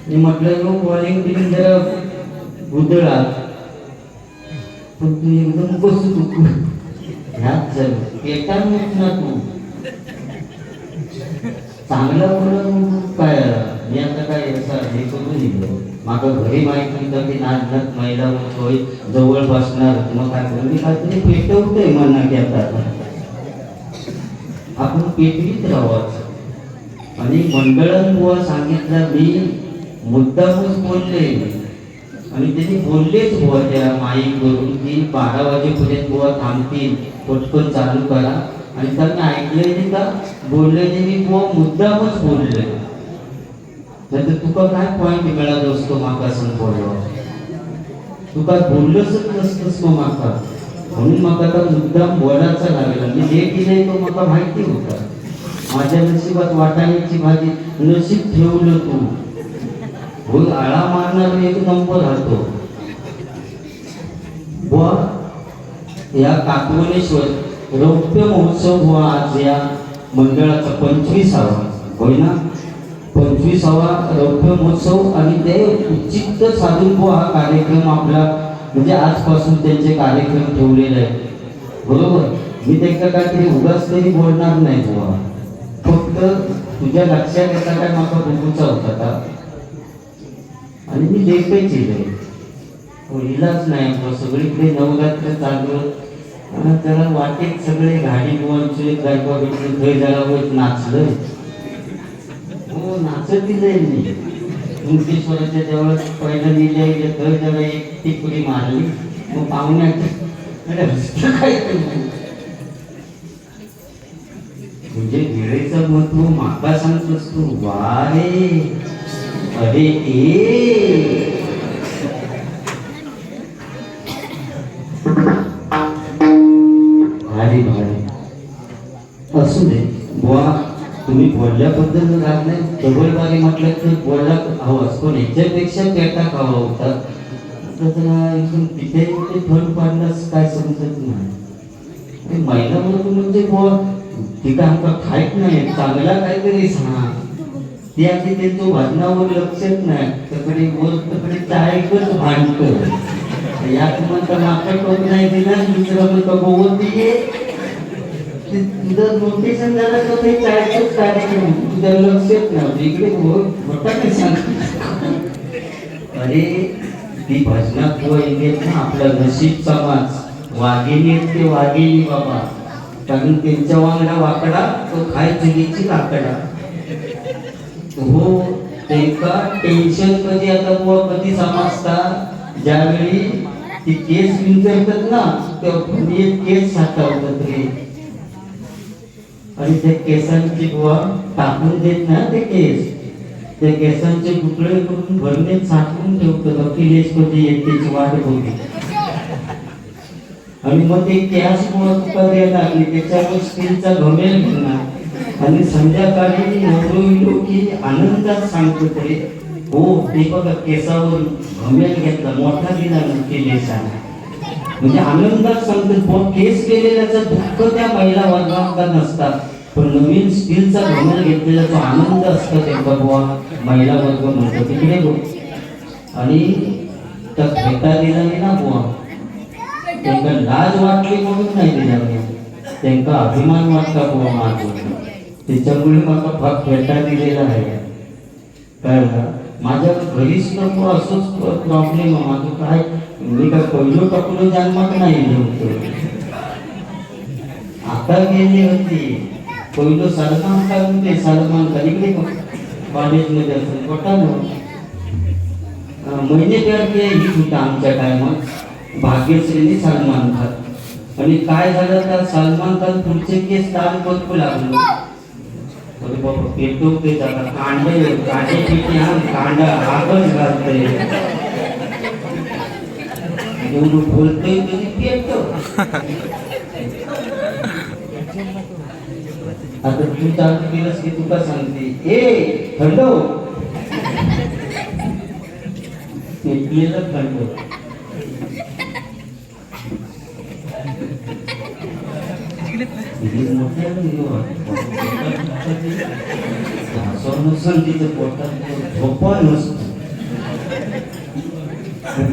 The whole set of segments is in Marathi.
मी म्हटलं नो बॉलिंग बिलिंग जरा गुदळा पण तू एकदम बसू तू ह्याच झालं पेटा ना तू चांगला बोलून काय मी आता काय असं हे करून दिलं मागं घरी माहीत नव्हतं की नाच महिला होय जवळ बसणार मग काय करून मी काहीतरी पेटवतोय म्हणा की आता आपण पेटवीत राहावं. आणि मंडळात बुवा सांगितलं मी मुद्दामच बोलले आणि त्यांनी बोललेच बुवा त्या माईकवरून की 12 वाजेपर्यंत बुवा थांबतील पटकन चालू करा आणि त्यांनी ऐकले नाही का बोलले नाही मी बुवा मुद्दामच बोलले नाही तर तुका काय पॉईंट मिळाला असतो माका संपवलं तू काय बोललंच नसतंस मग माका म्हणून मग आता मुद्दाम बोलायचा लागला मी जे केलंय तो मला माहिती होता माझ्या नशिबात वाटाण्याची भाजी नशीब ठेवलं तू बोल आळा मारणार एक नंबर राहतो बुवा या काकवलेश्वर रौप्य महोत्सव बुवा आज या मंडळाचा 25वा होय ना 25वा रौप्य महोत्सव आणि ते उचित साधून बुवा हा कार्यक्रम आपला म्हणजे आजपासून त्यांचे कार्यक्रम ठेवलेले आहेत बरोबर मी त्यांना काहीतरी उगाच तरी बोलणार नाही बुवा फक्त तुझ्या लक्षात येता काय माझा बघूचा होता का आणि मी देखील केलंय इलाच नाही सगळीकडे नवरात्र चालू त्याला वाटेत सगळे गाडी बुवांचे गायकवा भेटले घर जरा नाचलं हो नाचत दिलंय मी मुक्तेश्वराच्या जवळ पहिलं लिहिले घर जरा एक टिपडी मारली मग पाहुण्याचं काय म्हणजे वेळेचं महत्व माका सांगतोस तू वा रे अरे ए भारी भारी असू दे बुवा तुम्ही बोलल्याबद्दल राहत नाही जवळबारी म्हटलं तर बोलला हवा असतो याच्यापेक्षा पेटा खावा होता एकदम तिथे कुठे फळ पाडलास काय समजत नाही महिला म्हणजे बुवा तिथं आमका खायच नाही चांगला काहीतरी सांग ती आधी त्यांचं भाजनावर लक्षच नाही त्याकडे गोष्टकडे चायकच भांडत यात म्हणता माका टोक नाही दिला दुसरा म्हणता गोवती तुझं नोटिशन झालं तर ते चायचंच कार्यक्रम तुझ्या लक्षच नाही इकडे मोठा नाही सांग अरे ती भजनात बुवा येत ना आपला नशीब समाज वाघिणी ते वाघिणी बाबा कारण त्यांच्या वांगडा वाकडा तो खाय चुलीची लाकडा हो त्यांका टेन्शन कधी आता बुवा कधी समजता ज्यावेळी ती केस विंचरतात ना तेव्हा एक केस साठवतात रे आणि त्या केसांची बुवा टाकून देत ना ते केस त्या केसांचे तुकडे करून भरणे साठवून ठेवतात अखिलेश कधी येतेची वाट बघते आणि मग ते कॅश मुळे तुका द्यायला लागली त्याच्यावर स्टीलचा घमेल घेणार आणि संध्याकाळी नवरो की आनंदात सांगतो तरी हो ते बघा केसावर घमेल घेतला मोठा दिला केलेसाने म्हणजे आनंदात सांगतो केस केलेल्याचं दुःख त्या महिला वर्गात नसतात पण नवीन स्टीलचा घमेल घेतलेला जो आनंद असतो त्यांचा बुवा महिला वर्ग म्हणतो तिकडे बघ आणि त्या भेटा दिला नाही ना बुवा त्यांना लाज वाटली म्हणून नाही दिला त्यांना अभिमान वाटला बुवा माझं त्याच्यामुळे मला भाग भेटा दिलेला आहे कळला माझ्या घरीच नको असंच प्रॉब्लेम आहे माझं काय मी काय पहिलं टाकलं जन्मात नाही होतो आता गेली होती पहिलं सलमान खान ते सलमान खान इकडे कॉलेजमध्ये असेल मोठा महिने प्यार के ही होता आमच्या टायमात भाग्यश्रीने सलमान खान आणि काय झालं त्या सलमान खान पुढचे केस दान बघू लागलो अरे बाबा पेटो ते जाता कांडे पिटी हा कांडा आगच घालतोय एवढं बोलतोय तरी पेटतो आता तू चालू केलंस की तुका सांगते ए थंडो पेटलेलं थंड मोठ्या दिवसांनी तिचं पोटात झोपा नसतो.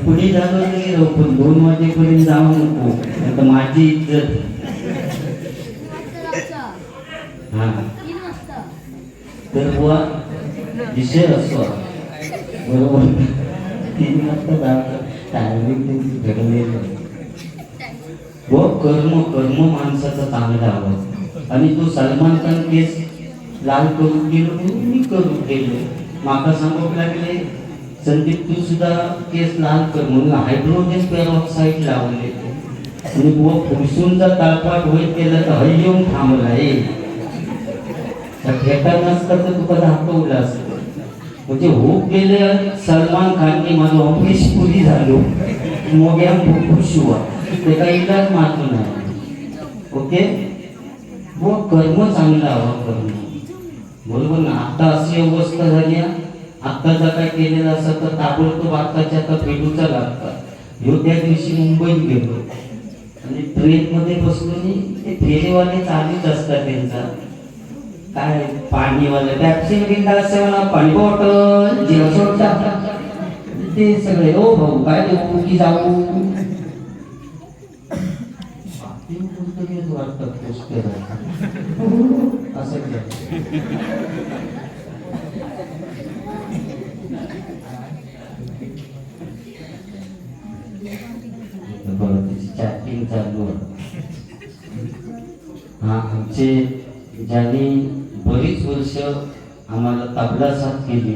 पुढे झालं नाही राहू, पण 2 वाजेपर्यंत जाऊ नको, आता माझी इज्जत. हा तर बुवा विषय असतो बरोबर. 3 वाजता जायचं टायमिंग त्यांची घडलेलं. व कर्म माणसाचा चांगला आवाज. आणि तो सलमान खान केस लाल करून गेलो म्हणून मी करून गेलो. माका सांगावं लागले संदीप तू सुद्धा केस लाल कर म्हणून हायड्रोजन पेरॉक्साईड लावले. आणि बुवा फुलसूनचा ताळपाट होईल केलं तर हय येऊन थांबला. ठेका नसतं तर तुका दाखवलं असतं. म्हणजे होप गेले सलमान खानने माझं ऑफिस पुरी झालो मोग्या खुश हुआ ते काही इलाज मात्र नाही. ओके व कर्म चांगला हवा कर्म बरोबर ना. आता अशी अवस्था झाली आता जर काय केलेलं असं तर ताबडतोब आताच्या आता फेडूचा लागतात. ह्यो त्या दिवशी मुंबईत गेलो आणि ट्रेनमध्ये बसलो आणि ते फेरीवाले चालूच असतात त्यांचा काय पाणीवाले टॅक्सी मला पाणी बॉटल ते सगळे ओ भाऊ काय देऊ की जाऊ असं चॅटिंग चालू. हा आमचे ज्यांनी बरीच वर्ष आम्हाला तबला साथ केली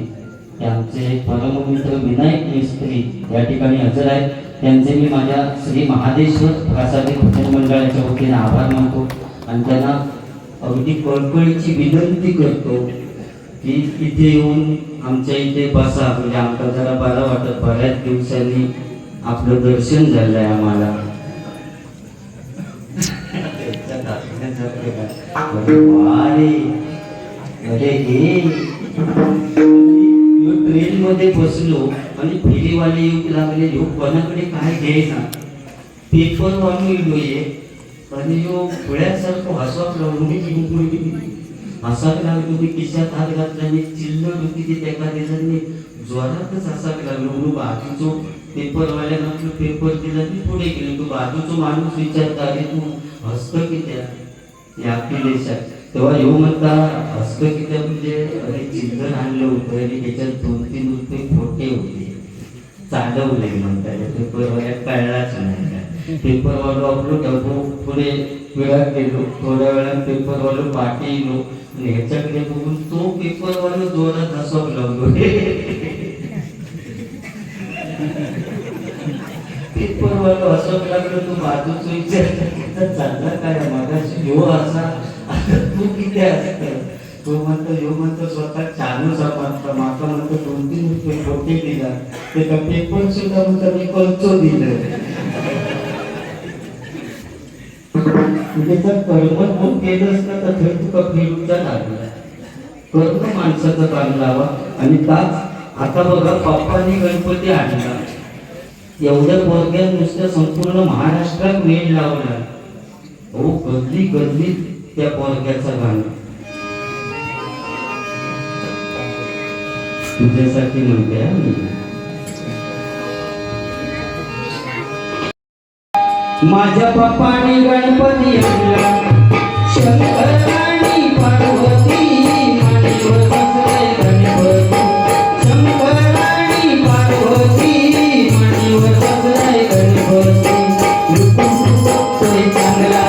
ते आमचे परममित्र विनायक मिस्त्री या ठिकाणी हजर आहेत. त्यांचे मी माझ्या श्री महादेश्वर प्रासादिक भजन मंडळाच्या वतीने आभार मानतो आणि त्यांना अगदी कळकळीची विनंती करतो की इथे येऊन आमच्या इथे बसा. म्हणजे आमचा जरा बरा वाटत, बऱ्याच दिवसांनी आपलं दर्शन झालंय आम्हाला. अरे हे ट्रेन मध्ये बसलो आणि फेरीवाले येऊ लागले. ह्यो कोणाकडे काय घ्यायचा पेपर वाढून येलोय आणि ह्यो फुळ्यासारखं हसवाक लागलो. हसाक लागलो मी खिशात हात घातला आणि चिल्लर होती ती त्याला दिसांनी जोरातच हसाक लागलो. म्हणून बाजूचो पेपरवाल्यानं आपलं पेपर दिला आणि पुढे गेलो. तो बाजूचो माणूस विचारता अरे तू हसतं की त्या आपल्या देशात तेव्हा येऊ म्हणता हसतं की त्या म्हणजे अरे चिल्लर आणलं होतं आणि त्याच्यात 2-3 रुपये खोटे होते चालवले म्हणतात. पेपरवाल्या कळलाच नाही. पेपरवालो आपलं डबो पुढे वेळात गेलो. थोड्या वेळात पेपरवालो पाठी येलो आणि ह्याच्याकडे बघून तो पेपरवालो जोरात हसवत लावलो. पेपरवालो हसवत लागलो. तो बाजूचा विचार चालला काय मागाशी ह्यो असा तू किती असत. तो म्हणतो ह्यो म्हणतो स्वतः चालू समजता माका म्हणतो 2-3 रुपये खोटे दिला ते का पेपर सुद्धा म्हणतो मी कलचो दिलं. त्याचा कर्म कोण केलं असतं तर थंड तुका फेरूचा लागला. कर्म माणसाचा चांगला हवा. आणि ताच आता बघा पप्पांनी गणपती आणला. एवढ्या पोरग्या नुसत्या संपूर्ण महाराष्ट्रात वेळ लावला. हो गल्ली गल्ली त्या पोरग्याचा गाणं तुझ्यासाठी म्हणते. माझ्या पप्पाने गणपती आणला शंकर आणि पार्वती मांडीवर बसले गणपती. शंकर आणि पार्वती मांडीवर बसले गणपती. चांगला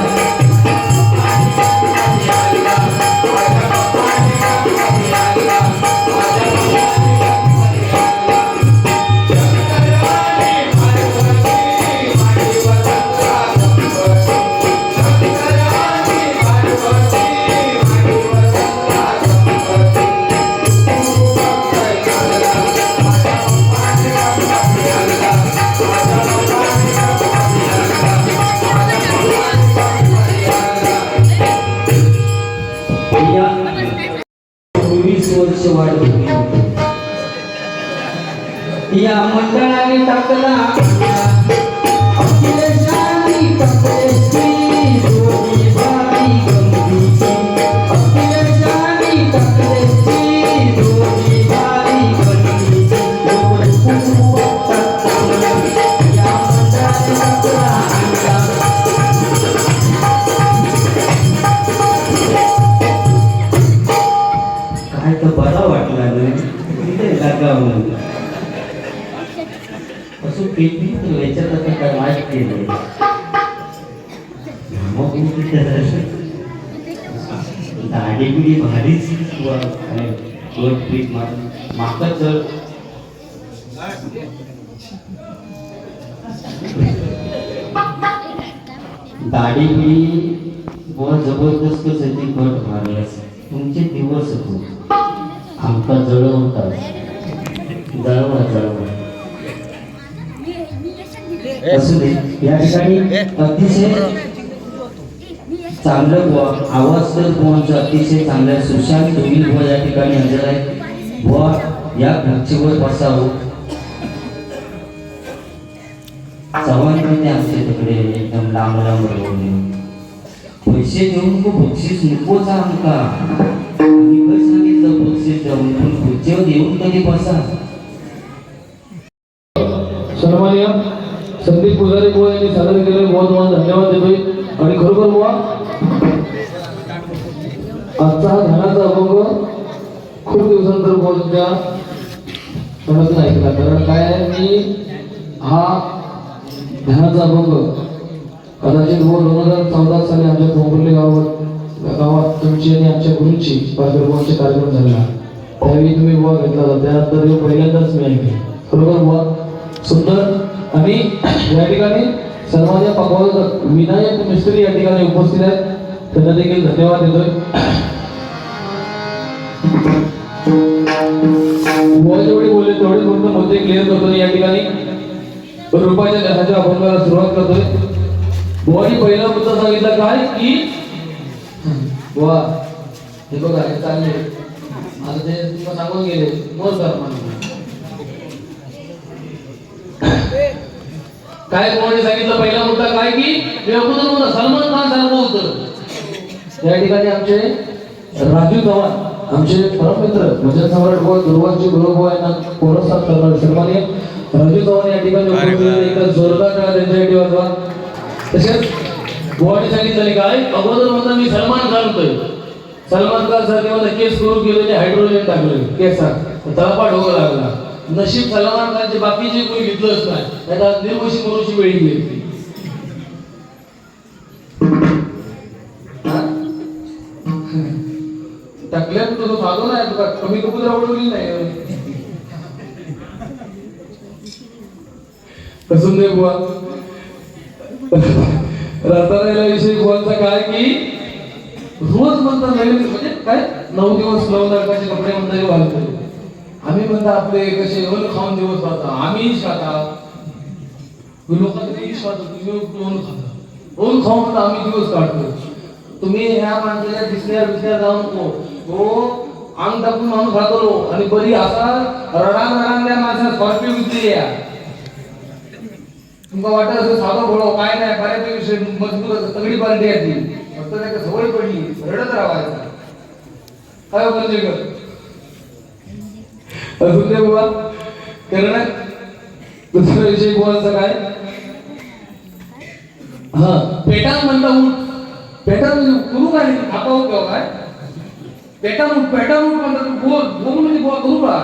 या मंडळाने टाकला अखिलेशानी टाकले दोन्ही भाई गमतीची. अखिलेशानी टाकले काय तर बरा वाटला नाही तिथे जागा म्हणून असं पेटी तर याच्यात आता काय वाईट केलं मग दाढी बिडी भारीच माका चल दाढी बिडी बहुत जबरदस्तच आहे ती कट मारली तुमचे दिवस होतो आमका जळवता जळवा असू दे या ठिकाणी अतिशय चांगलं बुवा आवाज तर बुवांचा अतिशय चांगला आहे सुशांत तुम्ही बुवा या ठिकाणी हजर आहे बुवा या खुर्चीवर बसावं चव्हाणमध्ये आमच्या तिकडे एकदम लांब लांब पैसे देऊन खूप बक्षीस नकोच आमका मी काय सांगितलं बक्षीस देऊन पण खुर्चीवर येऊन कधी बसा सन्माननीय संदीप पुजारी बुवा यांनी सादर केले बहुत बहुत धन्यवाद देतोय आणि खरोखर बुवा आजचा हा ध्यानाचा अभंग खूप दिवसानंतर बुवा तुमच्या तोंडातून ऐकला कारण काय आहे मी हा ध्यानाचा अभंग कदाचित बुवा 2014 साली आमच्या कोंबर्ली गावात तुमची आणि आमच्या गुरुची पारकरबाचे कार्यक्रम झाला त्यावेळी तुम्ही बुवा घेतला होता त्यानंतर पहिल्यांदाच मी ऐकले खरोखर बुवा सुंदर आणि या ठिकाणी सर्वांच्या पकवान विनायक मिस्त्री या ठिकाणी उपस्थित आहेत त्यांना देखील धन्यवाद देतोय जेवढे बोलले तेवढे फक्त मुद्दे क्लिअर करतो या ठिकाणी रुपयाच्या ध्यानाच्या अभंगाला सुरुवात करतोय बुवानी पहिला मुद्दा सांगितला काय की बुवा हे बघा हे चालले आता ते तुम्हाला सांगून गेले मोर कर काय कोणी सांगितलं पहिला मुद्दा काय की मी अगोदर म्हणतो सलमान खान सारखं होतं या ठिकाणी आमचे राजू चव्हाण आमचे परममित्र भजन सम्राट बुवा दुर्वांची गुरुबुवा यांना पुरस्कार करणार सन्माननीय राजू चव्हाण या ठिकाणी उपस्थित जोरदार टाळ्या त्यांच्यासाठी वाजवा तसेच बुवाने सांगितलं काय अगोदर म्हणता मी सलमान खान होतोय सलमान खान सारखे मला केस सुरू केले हायड्रोजन टाकले केसात तळपाट होऊ लागला नशीब सलमान खानचे बाकीचे कोणी घेतलंच नाही त्याला निर्वशी मरुची वेळी गेली टाकल्यात तो साधो नाही तुका कमी कबूतर आवडली नाही कसं नाही बुवा रताळ्याला विषयी बुवांचा काय की रोज म्हणतात नवीन म्हणजे काय 9 दिवस 9 नरकाचे कपडे म्हणतात घालतो आम्ही म्हणता आपले कसे ओन खाऊन दिवस खाता आम्ही खाता लोकांचे खातो तुम्ही ओन खाता ओन खाऊन म्हणता आम्ही दिवस काढतो तुम्ही ह्या माणसाच्या दिसण्या जाऊन तो अंग टाकून माणूस खातो आणि बरी असा रडांग त्या माणसाला स्कॉर्पिओ विकली या तुमका वाटत असं साधं बोळो काय नाही बऱ्यापैकी मजबूत तगडी पार्टी आहे ती फक्त त्याच्या सवय पडली रडत राहायचा काय म्हणजे कर अजून ते बुवा कारण दुसरा विषय बुवांचा काय हा पेटा म्हणता पेटा म्हणजे करू काय खाता होत काय पेटा म्हणतात बोल म्हणजे बुवा करू का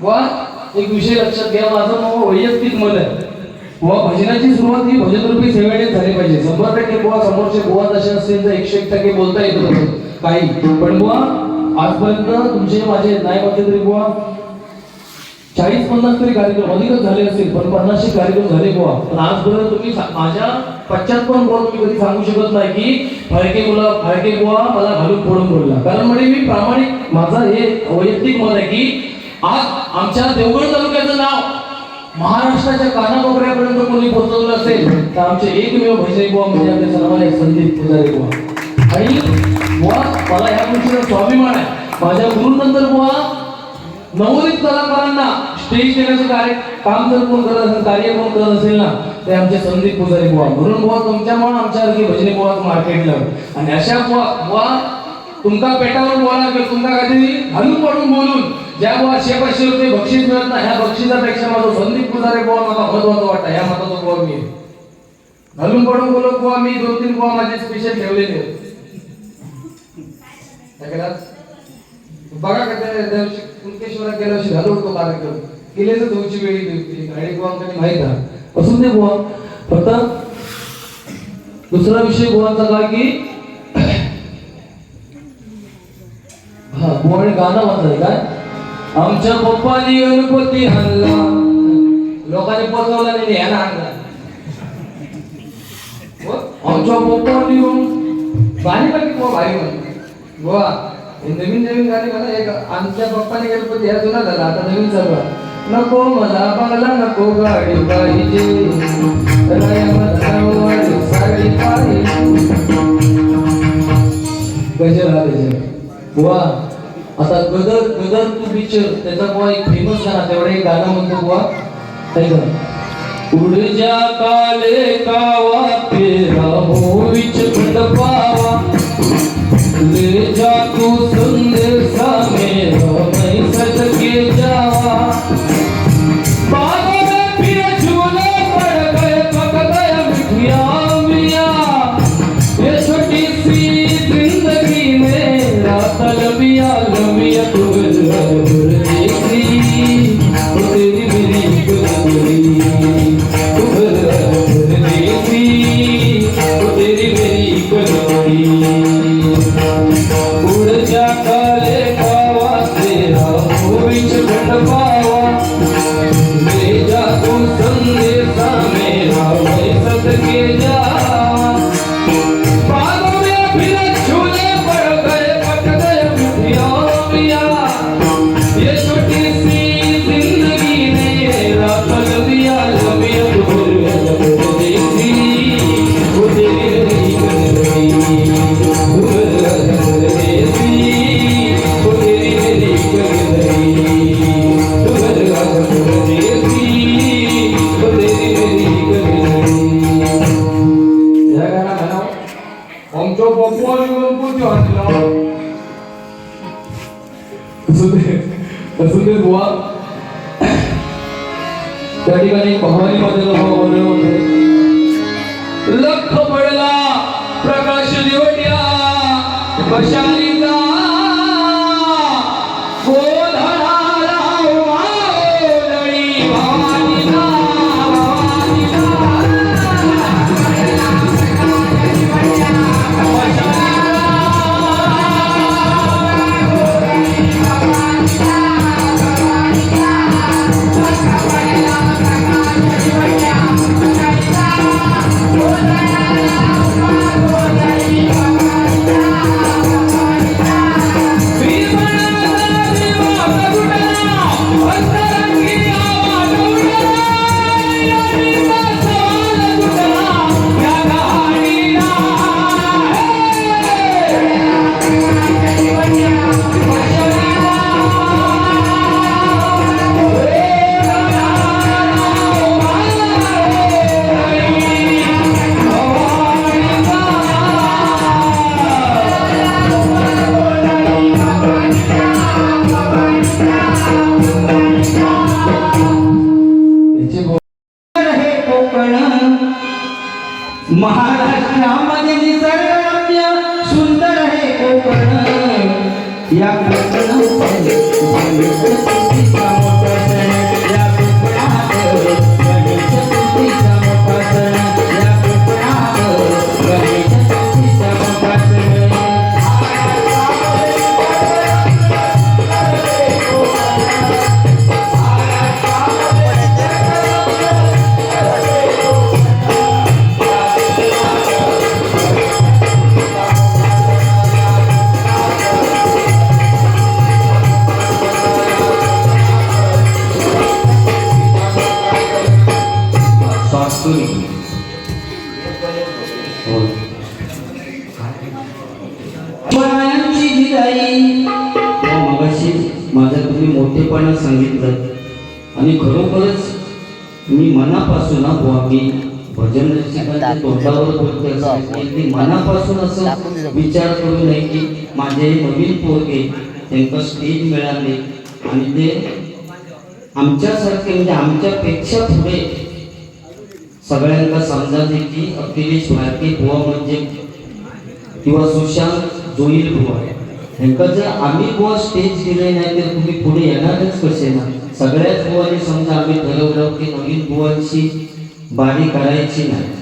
बुवा एक विषय लक्षात घ्या माझं वैयक्तिक मत आहे बुवा भजनाची सुरुवात ही भजनरूपी सेवेने झाली पाहिजे 100% बुवा समोरचे बुवा जसे असतील तर 101% बोलता येतं काही पण बुवा आजपर्यंत तुमचे माझे नाही म्हटले तरी बुवा 40-50 तरी कार्यक्रम अधिकच झाले असतील पण 50 कार्यक्रम झाले बुवा पण आजपर्यंत तुम्ही माझ्या पश्चात पण बुवा तुम्ही कधी सांगू शकत नाही की फाळके बुवा मला घालून फोडून बोलला कारण म्हणजे मी प्रामाणिक माझा हे वैयक्तिक मत आहे की आज आमच्या देवगड तालुक्याचं नाव महाराष्ट्राच्या कानाकोपऱ्यापर्यंत कोणी पोहोचवलं असेल तर आमचे एकमेव भजनी बुवा म्हणजे आपले सर्वांना संदीप पुजारी बुवा आणि बुवा मला या गोष्टीचा स्वाभिमान आहे माझ्या गुरुनंतर बुवा नवोदित कलाकारांना स्टेज देण्याचं काम जर कोण करत असेल कार्य कोण करत असेल ना ते आमचे संदीप पुजारी बुवा म्हणून बुवा तुमच्यामुळे आमच्यासारखी भजनी बुवा मार्केटला आणि अशा बुवा तुमका पेटावर बोला किंवा तुमका काहीतरी घालून पडून बोलून ज्या बुवा 100-500 रुपये बक्षीस मिळत नाही ह्या बक्षिसापेक्षा माझा संदीप पुजारी बुवा मला महत्वाचं वाटतं ह्या मताचा बुवा मी घालून पडून बोलत बुवा मी 2-3 बुवा माझे स्पेशल ठेवलेले बघा का त्या कुणकेश्वरात गेल्या वर्षी झालो होतो कार्यक्रम गेलेच तुमची वेळी होती गाडी बुवांकडे माहित आहे असून ते बुवा फक्त दुसरा विषय बुवांचा काय की हा बुवाने गाणं म्हणताय काय आमच्या पप्पानी गणपती आणला लोकांनी पोचवला नाही याला आणला आमच्या पप्पानी गाणी पण किंवा भारी म्हणतो बुवा नवीन नवीन गाणी म्हणा एक आमच्या पप्पाने गणपती ह्या जुना झाला आता नवीन चालू आहे नको मला बंगला नको गाडी पाहिजे साडी पाहिजे कसे राहते बुवा आता गदर गदर तू पिक्चर त्याचा बुवा एक फेमस गाणं तेवढं एक गाणं म्हणतो बुवा ऐका उड़ जा काले कावा तेरा मोविच खंड पावा ले जा तू संदेशा मेरा मैं सज के जावा बागों में फिर झूले पड़ गए पक गया मिठिया मिया ये छोटी सी जिंदगी मेरा तलबिया लमिया तू देखी तेरी मेरी गुजरी तू देखी तेरी मेरी गुजरी उड़ जा काले कावा तेरा मोविच खंड पावा ले जा तू संदेशा मेरा मैं सद के जावा बागों में फिर झूले पड़ गए पक गए मिठिया मिया ये छोटी सी जिंदगी मेरा तलबिया लमिया तू देखी वो तेरी बुवा त्या ठिकाणी भवानीमध्ये बोलले होते लख पडला प्रकाश दिवट्या कशालीचा गोधळाला वावळी भवानीला महाराष्ट्रामध्ये निसर्गरम्य सुंदर आहे कोकण या कोकणात गणेश चतुर्थीचा मोठा सण या कोकणात गणेश चतुर्थीचा मोठा सण या कोकणात गणेश चतुर्थीचा मोठा सण शिवरायांची विदाई मगाशी माझ्या तुम्ही मोठेपणा सांगितलं आणि खरोखरच मी मनापासून बुवा मी भजन रसिकांच्या तोंडावर बोलते मनापासून असं विचार करू नये की माझे नवीन पोरगे त्यांना स्टेज मिळाले आणि ते आमच्यासारखे म्हणजे आमच्यापेक्षा पुढे सगळ्यांना समजायचे की अखिलेश भारती बुवा म्हणजे किंवा सुशांत जोईल बुवा ह्यांका जर आम्ही बुवा स्टेज दिले नाही तर तुम्ही पुढे येणारच कसे ना. सगळ्याच बुवाने समजा आम्ही ठरवलं की नवीन बुवांची बारी करायची नाही,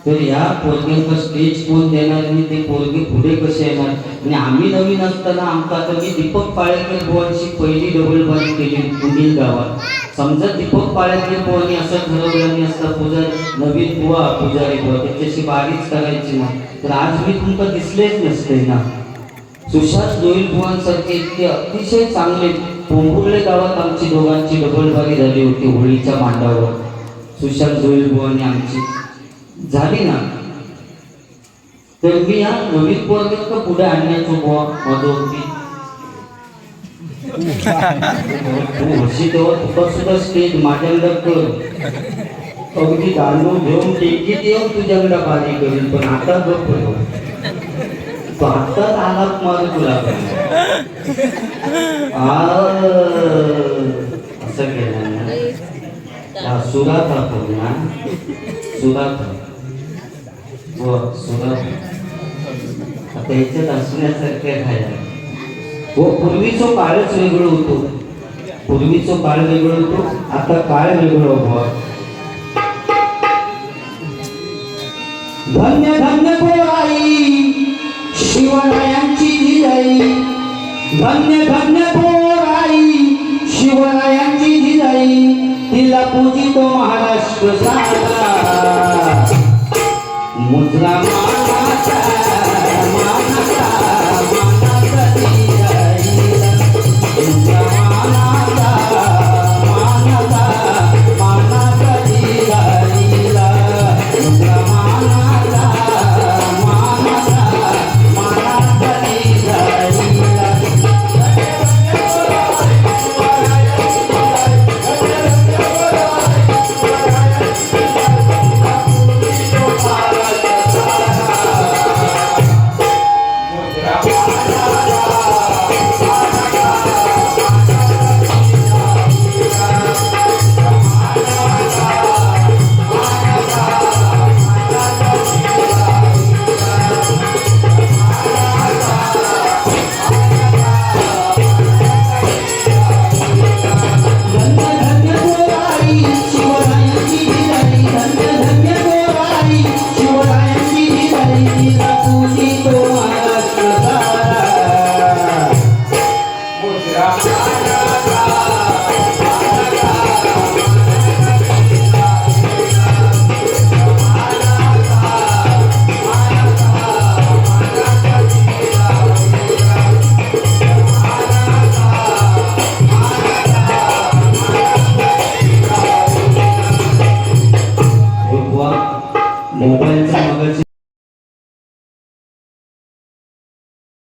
तर या पोरग्यांना स्टेज कोण देणार आणि ते पोरगे पुढे कसे येणार. आणि आम्ही नवीन असताना आमका आता मी दीपक पाळेकर बुवांची पहिली डबल बारी केली पुढील गावात. समजा दीपक पाळेकर बुवांनी असं ठरवलं असता पुजारी नवीन बुवा पुजारी बुवा त्याच्याशी बारीच करायची ना, तर आज मी तुमका दिसलेच नसते ना. सुशांत जोईल बुवांसारखे इतके अतिशय चांगले पोंभुर्ले गावात आमची दोघांची डबल बारी झाली होती होळीच्या मांडावर. सुशांत जोईल बुवांनी आमची झाली ना, तर मी या नवीन पोरग्यात पुढे आणण्याचं बुवा माझं होती. तू हशी तेव्हा तुका सुद्धा स्टेज माझ्याकडं कर, अगदी दांडू घेऊन टेकीत येऊन तुझ्याकडं बारी करेल. पण आता गप हो, तो आत्ताच आलात मारू तुला असं केलं ना. सुरात आपण ना, सुरात सुरात आता याच्यात असण्यासारखे खायला हो. पूर्वीचं काळच वेगळं होतो, पूर्वीचं काळ वेगळं होतो, आता काळ वेगळं होतो. धन्य धन्य पोराई शिवरायांची जिजाई, धन्य धन्य पोराई शिवरायांची जिजाई, तिला पूजितो महाराष्ट्र सारा. मुद्रा